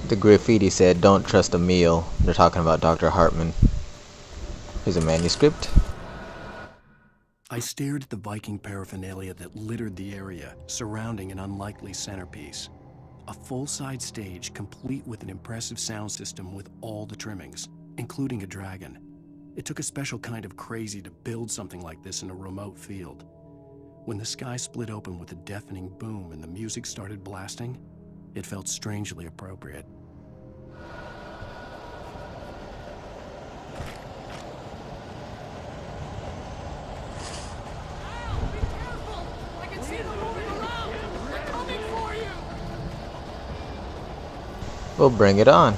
The graffiti said, "Don't trust a meal." They're talking about Dr. Hartman. Here's a manuscript. I stared at the Viking paraphernalia that littered the area, surrounding an unlikely centerpiece. A full-size stage complete with an impressive sound system with all the trimmings, including a dragon. It took a special kind of crazy to build something like this in a remote field. When the sky split open with a deafening boom and the music started blasting, it felt strangely appropriate. We'll bring it on.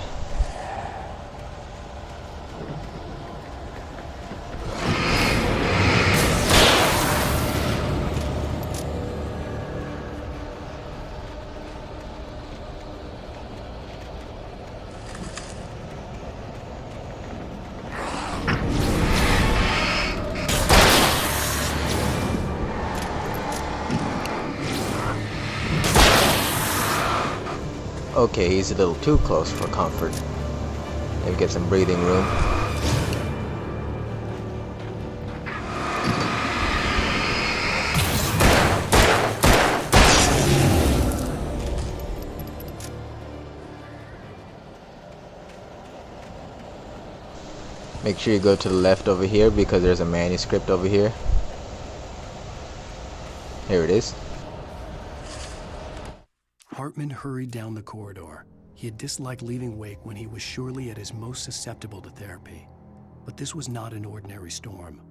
Okay, he's a little too close for comfort. Maybe get some breathing room. Make sure you go to the left over here because there's a manuscript over here. Here it is. Hartman hurried down the corridor. He had disliked leaving Wake when he was surely at his most susceptible to therapy. But this was not an ordinary storm.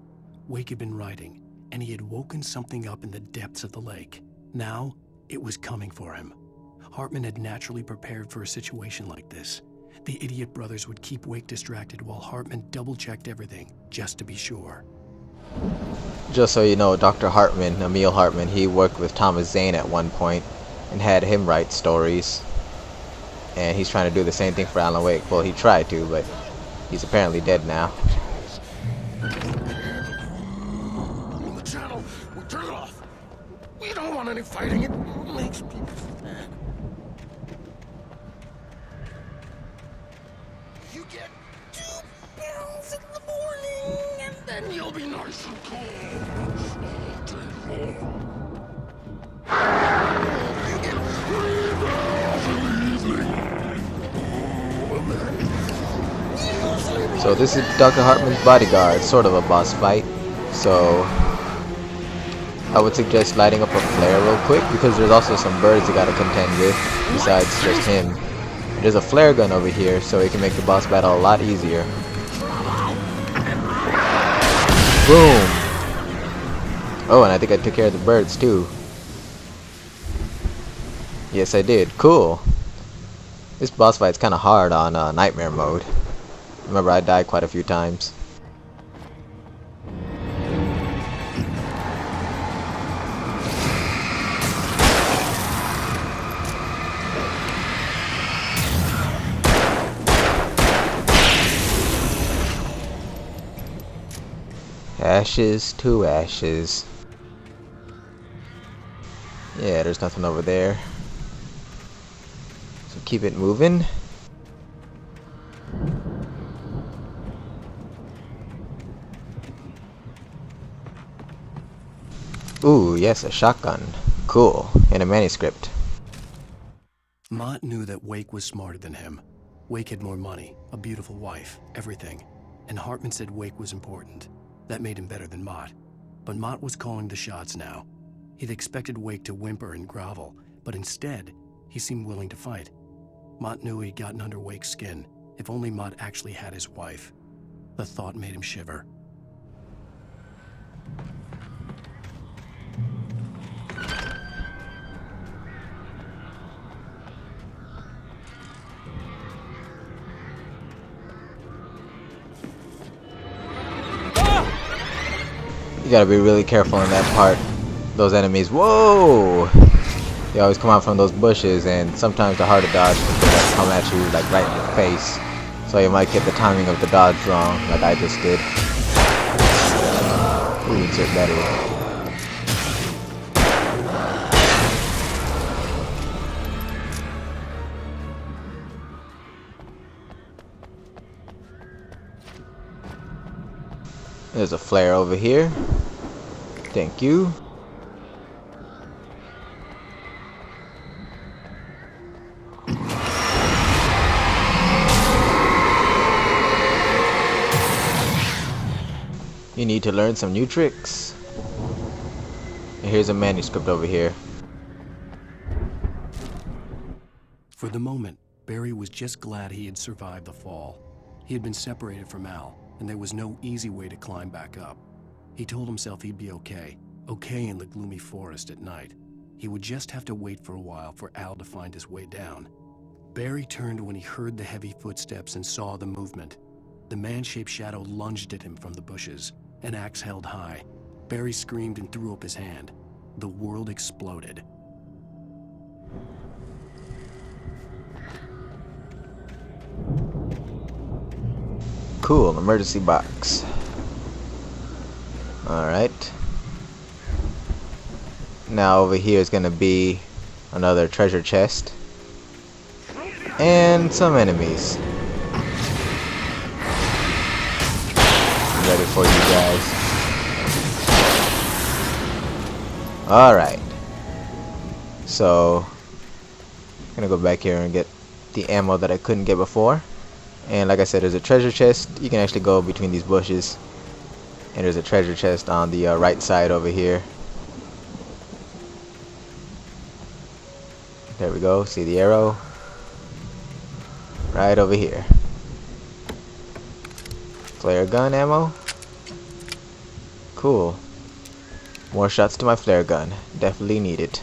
Wake had been writing, and he had woken something up in the depths of the lake. Now, it was coming for him. Hartman had naturally prepared for a situation like this. The idiot brothers would keep Wake distracted while Hartman double-checked everything, just to be sure. Just so you know, Dr. Hartman, Emil Hartman, he worked with Thomas Zane at one point and had him write stories. And he's trying to do the same thing for Alan Wake. Well, he tried to, but he's apparently dead now. On the channel, we'll turn it off. We don't want any fighting. It makes people mad. You get 2 pounds in the morning, and then you'll be nice and cool all day long. You get 3 pounds in the evening. So this is Dr. Hartman's bodyguard, sort of a boss fight. So I would suggest lighting up a flare real quick because there's also some birds you gotta contend with besides just him. There's a flare gun over here, so it can make the boss battle a lot easier. Boom! Oh, and I think I took care of the birds too. Yes, I did. Cool. This boss fight's kind of hard on nightmare mode. Remember, I died quite a few times. Ashes to ashes. Yeah, there's nothing over there. So keep it moving. Ooh, yes, a shotgun. Cool. And a manuscript. Mott knew that Wake was smarter than him. Wake had more money, a beautiful wife, everything. And Hartman said Wake was important. That made him better than Mott. But Mott was calling the shots now. He'd expected Wake to whimper and grovel, but instead, he seemed willing to fight. Mott knew he'd gotten under Wake's skin. If only Mott actually had his wife. The thought made him shiver. You gotta be really careful in that part. Those enemies, whoa! They always come out from those bushes, and sometimes they're hard to dodge because they come at you like right in the face. So you might get the timing of the dodge wrong, like I just did. Ooh, insert battery. There's a flare over here. Thank you. You need to learn some new tricks. And here's a manuscript over here. For the moment, Barry was just glad he had survived the fall. He had been separated from Al, and there was no easy way to climb back up. He told himself he'd be okay in the gloomy forest at night. He would just have to wait for a while for Al to find his way down. Barry turned when he heard the heavy footsteps and saw the movement. The man-shaped shadow lunged at him from the bushes, an axe held high. Barry screamed and threw up his hand. The world exploded. Cool, emergency box. Alright. Now over here is gonna be another treasure chest. And some enemies. Ready for you guys. Alright. So, I'm gonna go back here and get the ammo that I couldn't get before. And like I said, there's a treasure chest. You can actually go between these bushes. And there's a treasure chest on the right side over here. There we go. See the arrow? Right over here. Flare gun ammo. Cool. More shots to my flare gun. Definitely need it.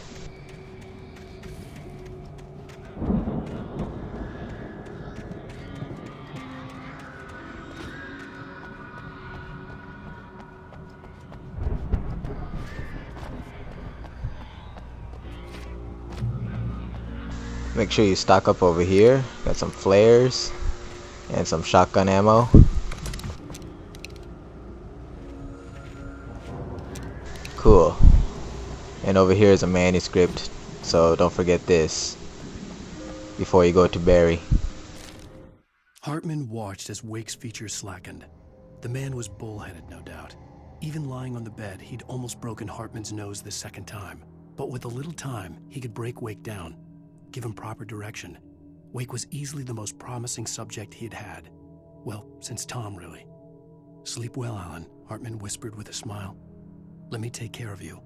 Make sure you stock up over here. Got some flares and some shotgun ammo. Cool. And over here is a manuscript, so don't forget this before you go to Barry. Hartman watched as Wake's features slackened. The man was bullheaded, no doubt. Even lying on the bed, he'd almost broken Hartman's nose the second time. But with a little time, he could break Wake down. Give him proper direction. Wake was easily the most promising subject he'd had. Well, since Tom, really. Sleep well, Alan, Hartman whispered with a smile. Let me take care of you.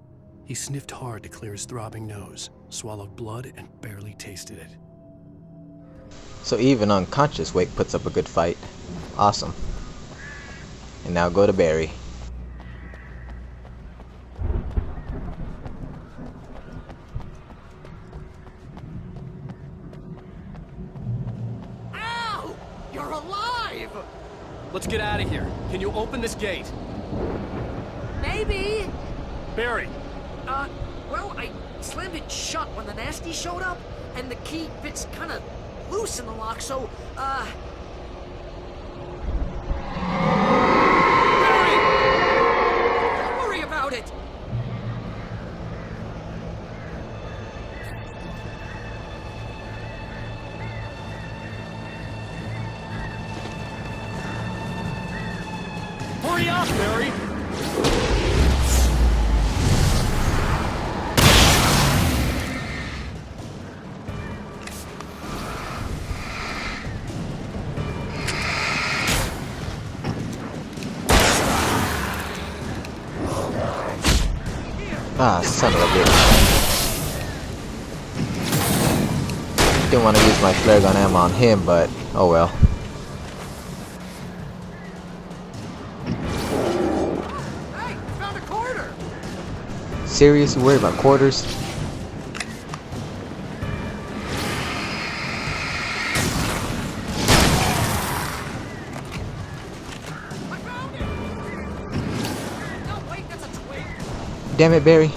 He sniffed hard to clear his throbbing nose, swallowed blood, and barely tasted it. So even unconscious, Wake puts up a good fight. Awesome. And now go to Barry. Ow! You're alive! Let's get out of here. Can you open this gate? Maybe. Barry! Well, I slammed it shut when the nasty showed up, and the key fits kind of loose in the lock, so, Barry! don't worry about it. Hurry up, Barry! Ah, son of a bitch. Didn't want to use my flare gun ammo on him, but oh well. Hey, found a quarter. Serious? You worried about quarters? I found it. No, wait, that's a twig. Damn it, Barry.